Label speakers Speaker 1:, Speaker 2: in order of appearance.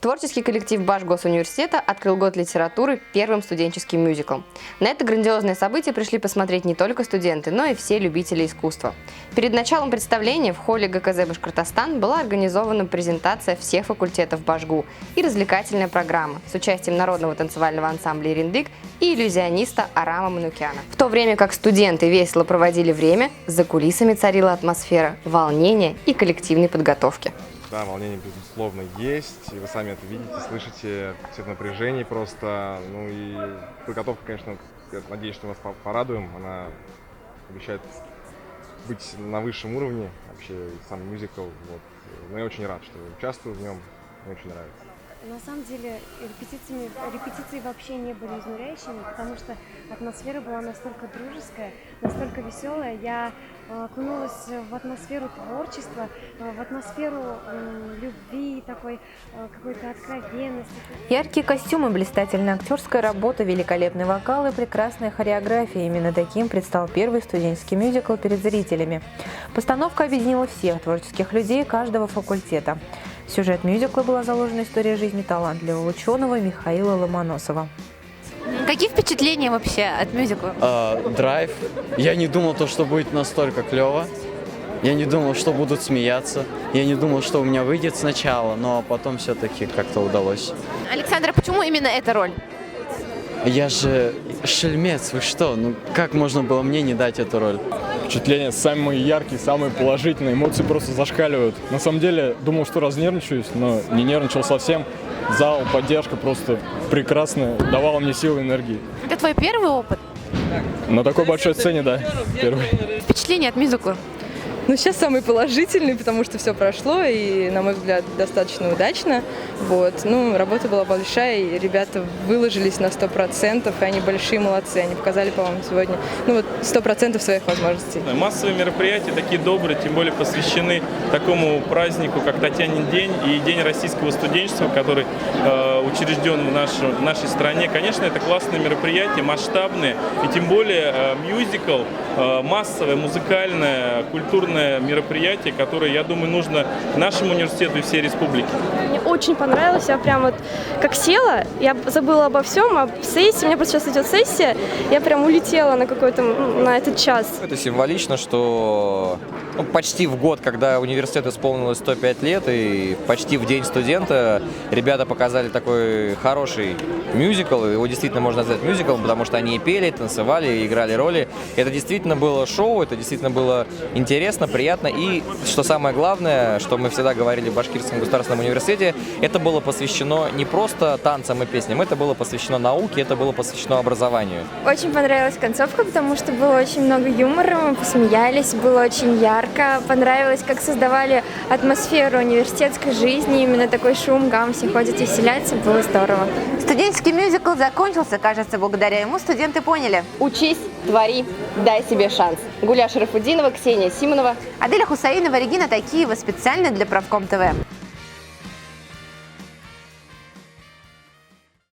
Speaker 1: Творческий коллектив Башгосуниверситета открыл год литературы первым студенческим мюзиклом. На это грандиозное событие пришли посмотреть не только студенты, но и все любители искусства. Перед началом представления в холле ГКЗ «Башкортостан» была организована презентация всех факультетов Башгу и развлекательная программа с участием народного танцевального ансамбля «Ириндык» и иллюзиониста Арама Манукяна. В то время как студенты весело проводили время, за кулисами царила атмосфера волнения и коллективной подготовки.
Speaker 2: Да, волнение, безусловно, есть, и вы сами это видите, слышите, все напряжение просто, ну и подготовка, конечно, я надеюсь, что мы вас порадуем, она обещает быть на высшем уровне, вообще сам мюзикл, вот. Но я очень рад, что участвую в нем, мне очень нравится.
Speaker 3: На самом деле репетиции вообще не были изнуряющими, потому что атмосфера была настолько дружеская, настолько веселая. Я окунулась в атмосферу творчества, в атмосферу любви, такой какой-то откровенности.
Speaker 4: Яркие костюмы, блистательная актерская работа, великолепный вокал и прекрасная хореография. Именно таким предстал первый студенческий мюзикл перед зрителями. Постановка объединила всех творческих людей каждого факультета. В сюжет мюзикла была заложена история жизни талантливого ученого Михаила Ломоносова.
Speaker 5: Какие впечатления вообще от мюзикла?
Speaker 6: Драйв. Я не думал, что будет настолько клево. Я не думал, что будут смеяться. Я не думал, что у меня выйдет сначала, но потом все-таки как-то удалось.
Speaker 5: Александр, а почему именно эта роль?
Speaker 6: Я же шельмец, вы что? Ну как можно было мне не дать эту роль?
Speaker 7: Впечатления самые яркие, самые положительные, эмоции просто зашкаливают. На самом деле, думал, что разнервничаюсь, но не нервничал совсем. Зал, поддержка просто прекрасная, давала мне силы и энергии.
Speaker 5: Это твой первый опыт?
Speaker 7: На такой большой сцене, да, первый.
Speaker 5: Впечатление от мюзикла?
Speaker 8: Ну, сейчас самый положительный, потому что все прошло и, на мой взгляд, достаточно удачно. Вот. Ну, работа была большая, и ребята выложились на 100%, и они большие молодцы. Они показали, по-моему, сегодня 100% своих возможностей.
Speaker 9: Массовые мероприятия такие добрые, тем более посвящены такому празднику, как Татьянин день и День российского студенчества, который учрежден в нашей стране. Конечно, это классные мероприятия, масштабные, и тем более мюзикл, массовое, музыкальное, культурное мероприятие, которое, я думаю, нужно нашему университету и всей республике.
Speaker 3: Мне очень понравилось, я прям вот как села, я забыла обо всем, об сессии, у меня просто сейчас идет сессия, я прям улетела на этот час.
Speaker 10: Это символично, что почти в год, когда университету исполнилось 105 лет, и почти в день студента ребята показали такой хороший мюзикл, его действительно можно назвать мюзиклом, потому что они и пели, и танцевали, и играли роли. Это действительно было шоу, это действительно было интересно, приятно, и, что самое главное, что мы всегда говорили в Башкирском государственном университете, это было посвящено не просто танцам и песням, это было посвящено науке, это было посвящено образованию.
Speaker 3: Очень понравилась концовка, потому что было очень много юмора, мы посмеялись, было очень ярко. Понравилось, как создавали атмосферу университетской жизни, именно такой шум, гам, все ходят и веселятся, было здорово.
Speaker 4: Студенческий мюзикл закончился, кажется, благодаря ему студенты поняли.
Speaker 1: Учись, твори, дай себе шанс. Гуля Шарафутдинова, Ксения Симонова,
Speaker 4: Аделя Хусаинова, Регина Такиева специально для Правком ТВ.